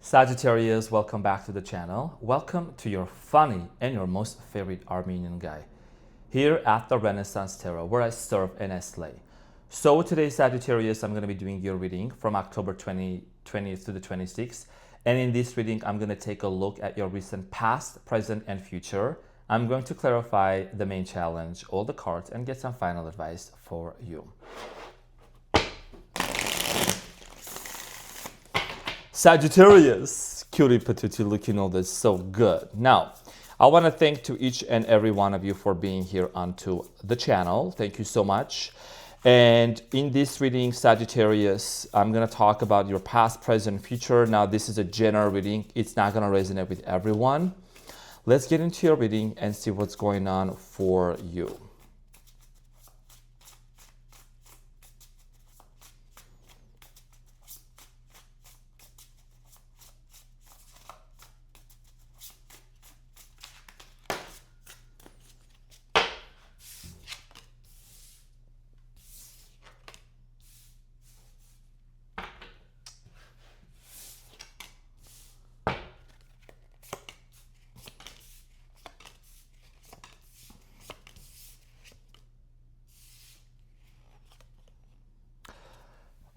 Sagittarius, welcome back to the channel. Welcome to your funny and your most favorite Armenian guy here at the Renaissance Tarot, where I serve and I slay. So today, Sagittarius, I'm going to be doing your reading from October 20th to the 26th. And in this reading, I'm going to take a look at your recent past, present, and future. I'm going to clarify the main challenge, all the cards, and get some final advice for you. Sagittarius, cutie patootie, looking all this so good. Now, I want to thank to each and every one of you for being here onto the channel. Thank you so much. And in this reading, Sagittarius, I'm going to talk about your past, present, future. Now, this is a general reading. It's not going to resonate with everyone. Let's get into your reading and see what's going on for you.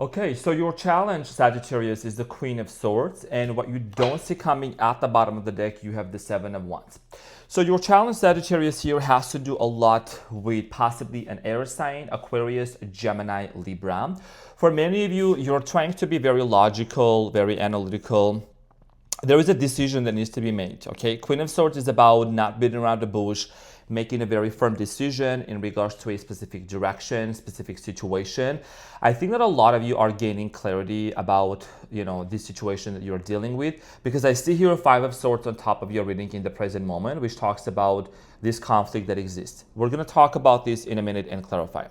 Okay, so your challenge, Sagittarius, is the Queen of Swords, and what you don't see coming at the bottom of the deck, you have the Seven of Wands. So your challenge, Sagittarius, here has to do a lot with possibly an air sign, Aquarius, Gemini, Libra. For many of you, you're trying to be very logical, very analytical. There is a decision that needs to be made, okay? Queen of Swords is about not beating around the bush, making a very firm decision in regards to a specific direction, specific situation. I think that a lot of you are gaining clarity about, this situation that you're dealing with, because I see here a Five of Swords on top of your reading in the present moment, which talks about this conflict that exists. We're going to talk about this in a minute and clarify.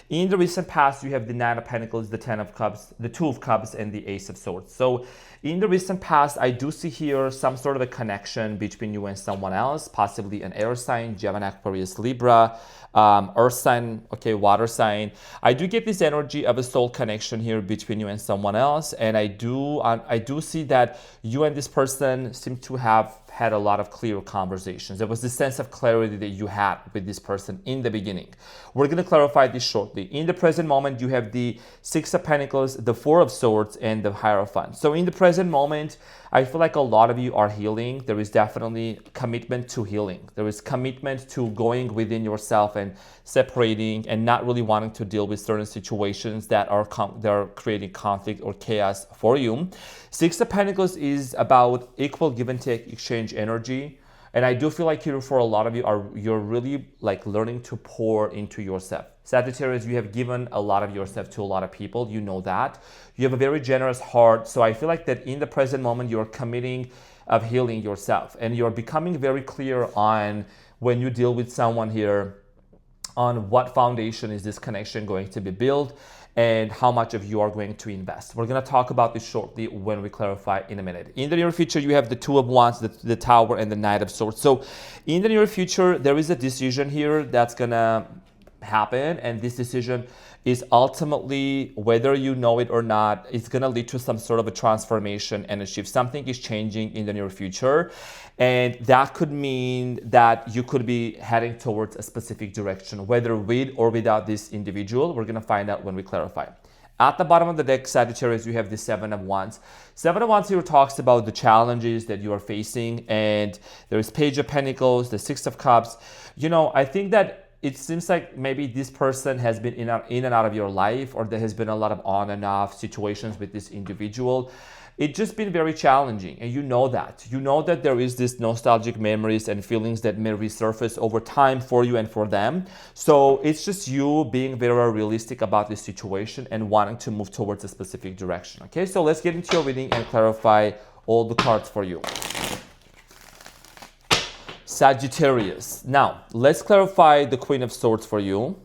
In the recent past, you have the Nine of Pentacles, the Ten of Cups, the Two of Cups, and the Ace of Swords. So in the recent past, I do see here some sort of a connection between you and someone else, possibly an air sign, Gemini, Aquarius, Libra, earth sign, okay, water sign. I do get this energy of a soul connection here between you and someone else. And I do see that you and this person seem to have had a lot of clear conversations. There was this sense of clarity that you had with this person in the beginning. We're going to clarify this shortly. In the present moment, you have the Six of Pentacles, the Four of Swords, and the Hierophant. So in the present moment, I feel like a lot of you are healing. There is definitely commitment to healing. There is commitment to going within yourself and separating and not really wanting to deal with certain situations that are creating conflict or chaos for you. Six of Pentacles is about equal give and take, exchange energy. And I do feel like here for a lot of you you're really like learning to pour into yourself. Sagittarius, you have given a lot of yourself to a lot of people. You know that. You have a very generous heart. So I feel like that in the present moment, you're committing of healing yourself. And you're becoming very clear on when you deal with someone here on what foundation is this connection going to be built and how much of you are going to invest. We're going to talk about this shortly when we clarify in a minute. In the near future, you have the Two of Wands, the Tower, and the Knight of Swords. So in the near future, there is a decision here that's going to happen, and this decision is ultimately, whether you know it or not, it's going to lead to some sort of a transformation and a shift. Something is changing in the near future, and that could mean that you could be heading towards a specific direction, whether with or without this individual. We're going to find out when we clarify. At the bottom of the deck, Sagittarius, you have the Seven of Wands. Seven of Wands here talks about the challenges that you are facing, and there is Page of Pentacles, the Six of Cups. I think that it seems like maybe this person has been in and out of your life, or there has been a lot of on and off situations with this individual. It's just been very challenging, and you know that. You know that there is this nostalgic memories and feelings that may resurface over time for you and for them. So it's just you being very realistic about this situation and wanting to move towards a specific direction. Okay, so let's get into your reading and clarify all the cards for you. Sagittarius. Now, let's clarify the Queen of Swords for you.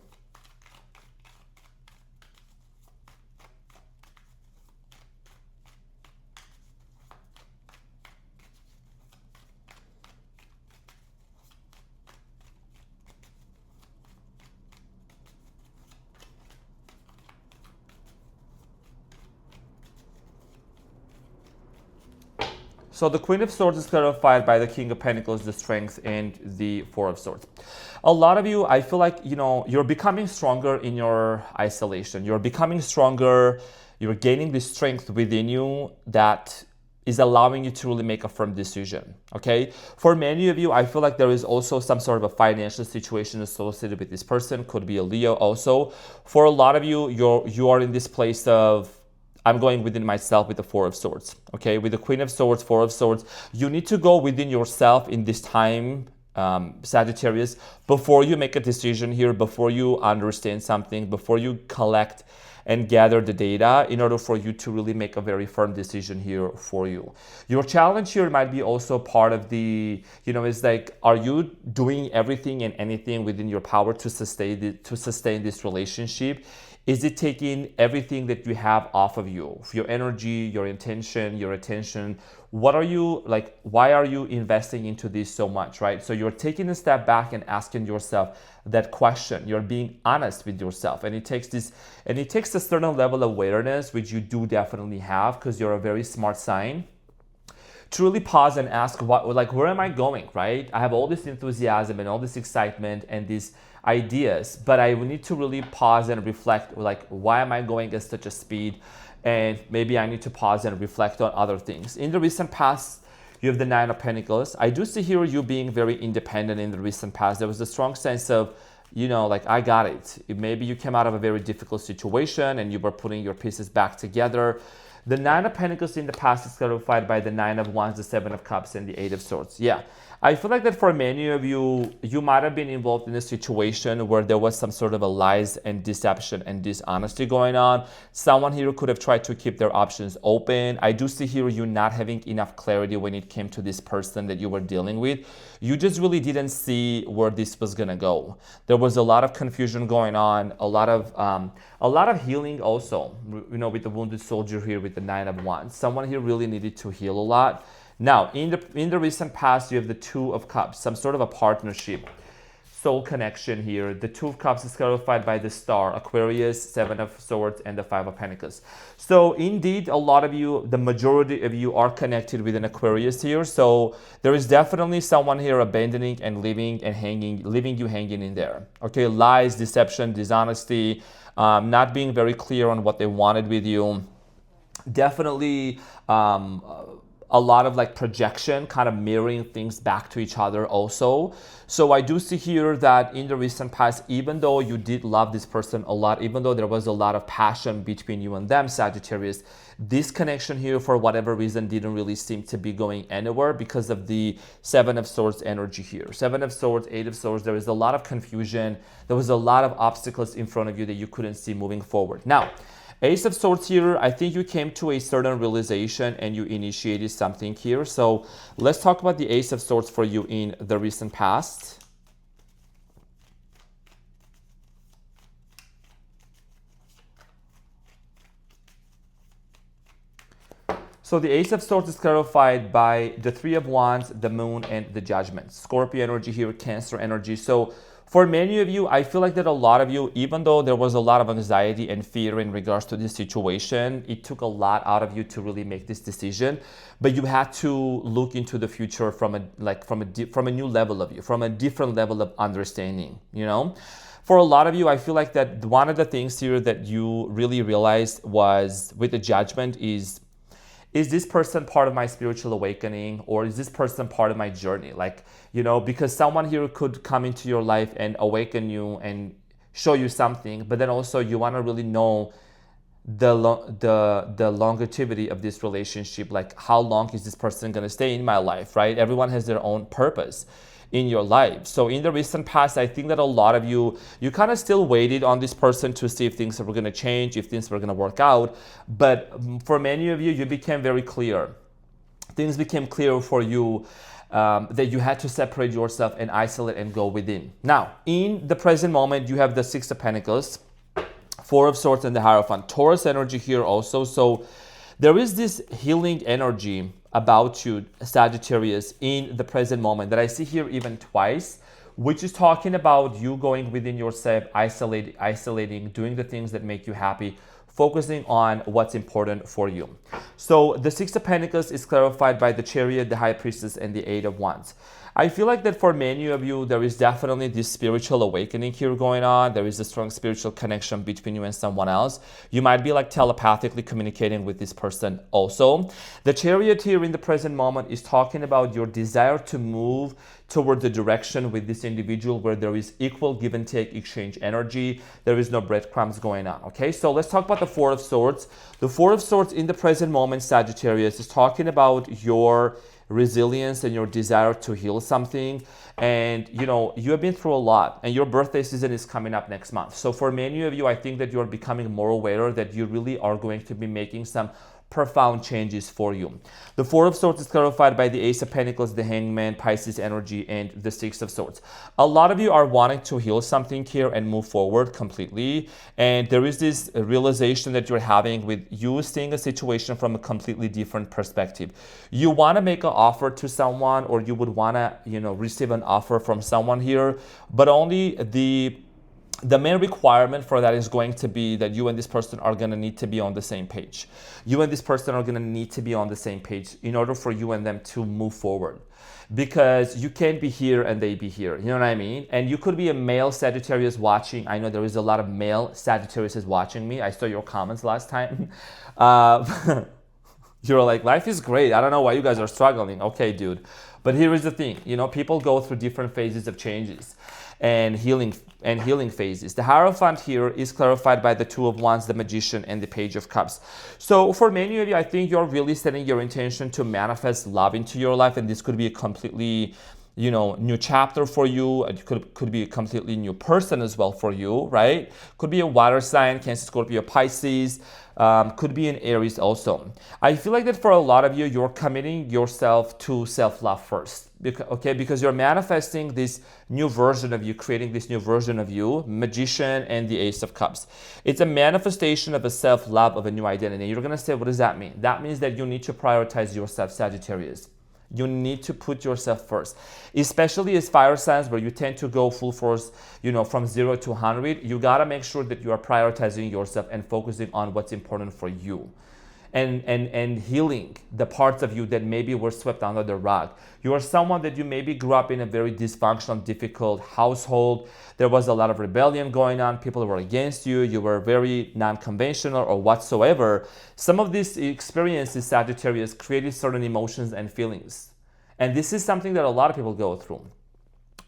So the Queen of Swords is clarified by the King of Pentacles, the Strength, and the Four of Swords. A lot of you, I feel like, you're becoming stronger in your isolation. You're becoming stronger. You're gaining this strength within you that is allowing you to really make a firm decision, okay? For many of you, I feel like there is also some sort of a financial situation associated with this person. Could be a Leo also. For a lot of you, you are in this place of, I'm going within myself with the Four of Swords, okay? With the Queen of Swords, Four of Swords, you need to go within yourself in this time, Sagittarius, before you make a decision here, before you understand something, before you collect and gather the data in order for you to really make a very firm decision here for you. Your challenge here might be also part of the, is like, are you doing everything and anything within your power to sustain this relationship? Is it taking everything that you have off of you, your energy, your intention, your attention? What are you like? Why are you investing into this so much, right? So you're taking a step back and asking yourself that question. You're being honest with yourself, and it takes a certain level of awareness, which you do definitely have, because you're a very smart sign, to really pause and ask, where am I going, right? I have all this enthusiasm and all this excitement and these ideas, but I need to really pause and reflect, like, why am I going at such a speed? And maybe I need to pause and reflect on other things. In the recent past, you have the Nine of Pentacles. I do see here you being very independent in the recent past. There was a strong sense of, I got it. Maybe you came out of a very difficult situation and you were putting your pieces back together. The Nine of Pentacles in the past is clarified by the Nine of Wands, the Seven of Cups, and the Eight of Swords. Yeah, I feel like that for many of you, you might have been involved in a situation where there was some sort of a lies and deception and dishonesty going on. Someone here could have tried to keep their options open. I do see here you not having enough clarity when it came to this person that you were dealing with. You just really didn't see where this was gonna go. There was a lot of confusion going on, a lot of healing also. With the wounded soldier here with the Nine of Wands, someone here really needed to heal a lot. Now, in the recent past, you have the Two of Cups, some sort of a partnership, soul connection here. The Two of Cups is clarified by the Star, Aquarius, Seven of Swords, and the Five of Pentacles. So indeed, a lot of you, the majority of you, are connected with an Aquarius here. So there is definitely someone here abandoning and leaving you hanging in there. Okay, lies, deception, dishonesty, not being very clear on what they wanted with you. Definitely a lot of like projection, kind of mirroring things back to each other also. So I do see here that in the recent past, even though you did love this person a lot, even though there was a lot of passion between you and them, Sagittarius, this connection here for whatever reason didn't really seem to be going anywhere because of the Seven of Swords energy here. Seven of Swords, Eight of Swords, there was a lot of confusion. There was a lot of obstacles in front of you that you couldn't see moving forward. Now, Ace of Swords here, I think you came to a certain realization and you initiated something here. So let's talk about the Ace of Swords for you in the recent past. So the Ace of Swords is clarified by the Three of Wands, the Moon, and the Judgment. Scorpio energy here, Cancer energy. So for many of you, I feel like that a lot of you, even though there was a lot of anxiety and fear in regards to this situation, it took a lot out of you to really make this decision. But you had to look into the future from a new level of you, from a different level of understanding, For a lot of you, I feel like that one of the things here that you really realized was with the Judgment is this person part of my spiritual awakening, or is this person part of my journey? Because someone here could come into your life and awaken you and show you something, but then also you want to really know the longevity of this relationship. Like, how long is this person going to stay in my life, right? Everyone has their own purpose in your life. So in the recent past, I think that a lot of you kind of still waited on this person to see if things were going to change, if things were going to work out. But for many of you, you became very clear. Things became clear for you that you had to separate yourself and isolate and go within. Now, in the present moment, you have the Six of Pentacles, Four of Swords, and the Hierophant. Taurus energy here also. So there is this healing energy about you, Sagittarius, in the present moment that I see here even twice, which is talking about you going within yourself, isolating, doing the things that make you happy. focusing on what's important for you. So the Six of Pentacles is clarified by the Chariot, the High Priestess, and the Eight of Wands. I feel like that for many of you, there is definitely this spiritual awakening here going on. There is a strong spiritual connection between you and someone else. You might be like telepathically communicating with this person also. The Chariot here in the present moment is talking about your desire to move toward the direction with this individual where there is equal give and take exchange energy. There is no breadcrumbs going on. Okay, so let's talk about the Four of Swords. The Four of Swords in the present moment, Sagittarius, is talking about your resilience and your desire to heal something. And you know, you have been through a lot, and your birthday season is coming up next month. So for many of you, I think that you're becoming more aware that you really are going to be making some profound changes for you. The Four of Swords is clarified by the Ace of Pentacles, the Hangman, Pisces energy, and the Six of Swords. A lot of you are wanting to heal something here and move forward completely. And there is this realization that you're having with you seeing a situation from a completely different perspective. You want to make an offer to someone, or you would want to, you know, receive an offer from someone here, but only the main requirement for that is going to be that you and this person are going to need to be on the same page. You and this person are going to need to be on the same page in order for you and them to move forward. Because you can't be here and they be here. You know what I mean? And you could be a male Sagittarius watching. I know there is a lot of male Sagittarius watching me. I saw your comments last time. You're like, life is great. I don't know why you guys are struggling. Okay, dude. But here is the thing. You know, people go through different phases of changes and healing phases. The Hierophant here is clarified by the Two of Wands, the Magician, and the Page of Cups. So for many of you, I think you're really setting your intention to manifest love into your life, and this could be a completely, you know, new chapter for you. It could be a completely new person as well for you, right? Could be a water sign, Cancer, Scorpio, Pisces. Could be an Aries also. I feel like that for a lot of you, you're committing yourself to self-love first. Because you're manifesting this new version of you, creating this new version of you, Magician and the Ace of Cups. It's a manifestation of a self-love, of a new identity. You're going to say, what does that mean? That means that you need to prioritize yourself, Sagittarius. You need to put yourself first, especially as fire signs where you tend to go full force, you know, from 0 to 100. You got to make sure that you are prioritizing yourself and focusing on what's important for you. And healing the parts of you that maybe were swept under the rug. You are someone that you maybe grew up in a very dysfunctional, difficult household. There was a lot of rebellion going on. People were against you. You were very non-conventional or whatsoever. Some of these experiences, Sagittarius, created certain emotions and feelings. And this is something that a lot of people go through.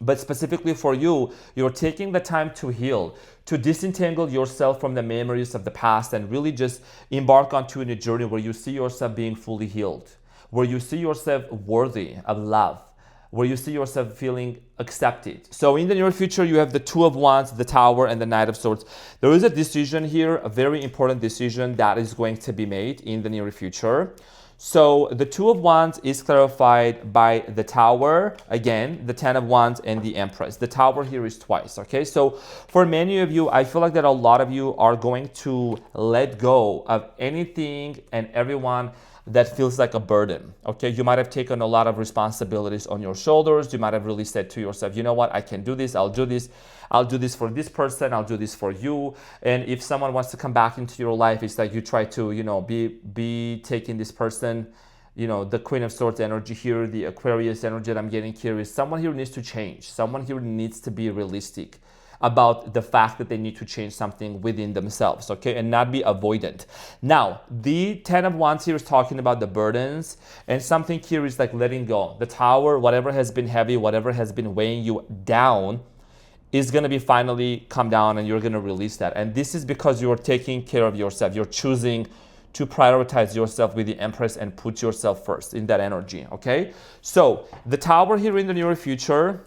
But specifically for you, you're taking the time to heal, to disentangle yourself from the memories of the past and really just embark onto a journey where you see yourself being fully healed, where you see yourself worthy of love, where you see yourself feeling accepted. So in the near future, you have the Two of Wands, the Tower, and the Knight of Swords. There is a decision here, a very important decision that is going to be made in the near future. So the Two of Wands is clarified by the Tower, again, the Ten of Wands, and the Empress. The Tower here is twice, okay? So for many of you, I feel like that a lot of you are going to let go of anything and everyone that feels like a burden, okay? You might have taken a lot of responsibilities on your shoulders. You might have really said to yourself, you know what, I can do this, I'll do this. I'll do this for this person, I'll do this for you. And if someone wants to come back into your life, it's like you try to, you know, be taking this person, you know, the Queen of Swords energy here, the Aquarius energy that I'm getting here is someone here needs to change. Someone here needs to be realistic about the fact that they need to change something within themselves, okay, and not be avoidant. Now, the Ten of Wands here is talking about the burdens, and something here is like letting go. The Tower, whatever has been heavy, whatever has been weighing you down, is going to be finally come down, and you're going to release that. And this is because you're taking care of yourself. You're choosing to prioritize yourself with the Empress and put yourself first in that energy, okay? So the Tower here in the near future,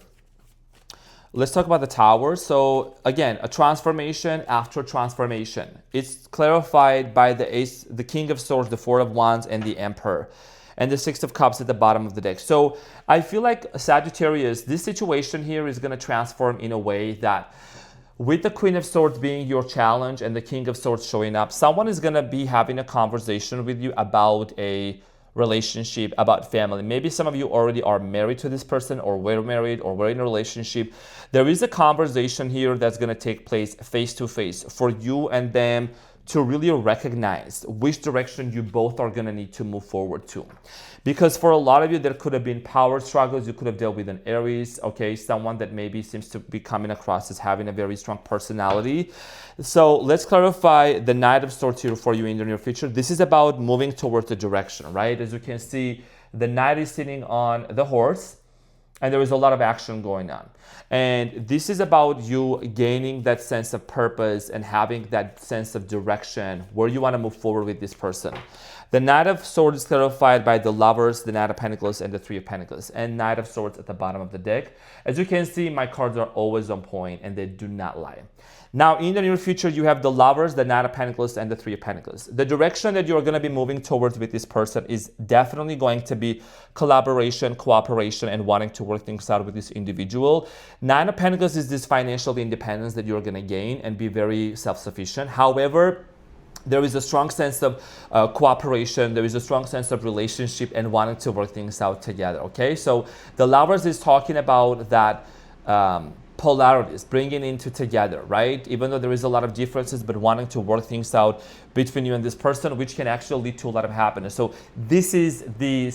let's talk about the Tower. So again, a transformation after transformation. It's clarified by the Ace, the King of Swords, the Four of Wands, and the Emperor, and the Six of Cups at the bottom of the deck. So I feel like Sagittarius, this situation here is going to transform in a way that with the Queen of Swords being your challenge and the King of Swords showing up, someone is going to be having a conversation with you about a relationship, about family. Maybe some of you already are married to this person, or were married, or were in a relationship. There is a conversation here that's going to take place face to face for you and them to really recognize which direction you both are going to need to move forward to. Because for a lot of you, there could have been power struggles. You could have dealt with an Aries, okay, someone that maybe seems to be coming across as having a very strong personality. So let's clarify the Knight of Swords here for you in the near future. This is about moving towards the direction, right? As you can see, the Knight is sitting on the horse, and there is a lot of action going on. And this is about you gaining that sense of purpose and having that sense of direction where you want to move forward with this person. The Knight of Swords is clarified by the Lovers, the Knight of Pentacles, and the Three of Pentacles, and Knight of Swords at the bottom of the deck. As you can see, my cards are always on point and they do not lie. Now, in the near future, you have the Lovers, the Knight of Pentacles, and the Three of Pentacles. The direction that you're going to be moving towards with this person is definitely going to be collaboration, cooperation, and wanting to work things out with this individual. Nine of Pentacles is this financial independence that you're going to gain and be very self-sufficient. However, there is a strong sense of cooperation. There is a strong sense of relationship and wanting to work things out together, okay? So the Lovers is talking about that polarities, bringing into together, right? Even though there is a lot of differences, but wanting to work things out between you and this person, which can actually lead to a lot of happiness. So this is the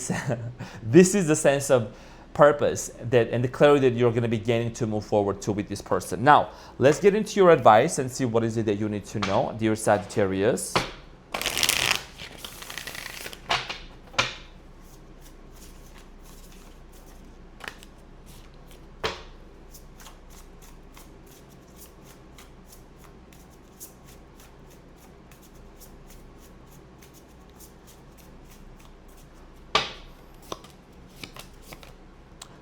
this is the sense of purpose that and the clarity that you're going to be gaining to move forward to with this person. Now, let's get into your advice and see what is it that you need to know, dear Sagittarius.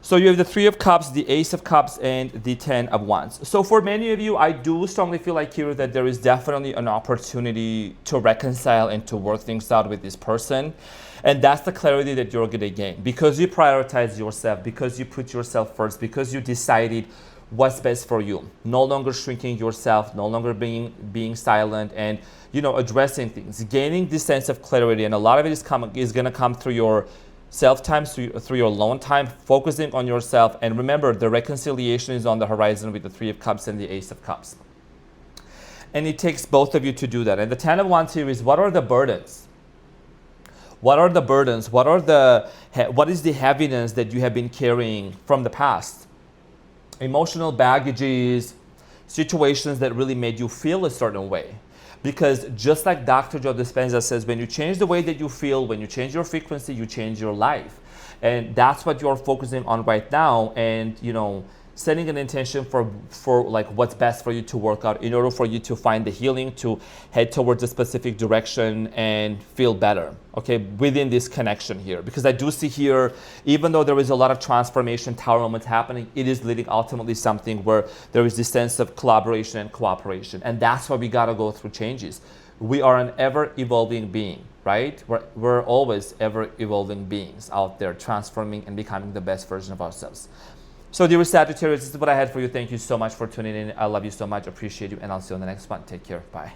So you have the Three of Cups, the Ace of Cups, and the Ten of Wands. So for many of you, I do strongly feel like here that there is definitely an opportunity to reconcile and to work things out with this person. And that's the clarity that you're going to gain. Because you prioritize yourself, because you put yourself first, because you decided what's best for you. No longer shrinking yourself, no longer being silent, and addressing things. Gaining this sense of clarity, and a lot of it is going to come through your self-time, through your alone time, focusing on yourself. And remember, the reconciliation is on the horizon with the Three of Cups and the Ace of Cups. And it takes both of you to do that. And the Ten of Wands here is, what are the burdens? What are the burdens? What is the heaviness that you have been carrying from the past? Emotional baggages, situations that really made you feel a certain way. Because just like Dr. Joe Dispenza says, when you change the way that you feel, when you change your frequency, you change your life. And that's what you're focusing on right now. And, setting an intention for like what's best for you to work out in order for you to find the healing, to head towards a specific direction and feel better, okay, within this connection here. Because I do see here, even though there is a lot of transformation, Tower moments happening, it is leading ultimately something where there is this sense of collaboration and cooperation. And that's why we got to go through changes. We are an ever-evolving being, right? We're always ever-evolving beings out there, transforming and becoming the best version of ourselves. So dear Sagittarius, this is what I had for you. Thank you so much for tuning in. I love you so much. Appreciate you. And I'll see you on the next one. Take care. Bye.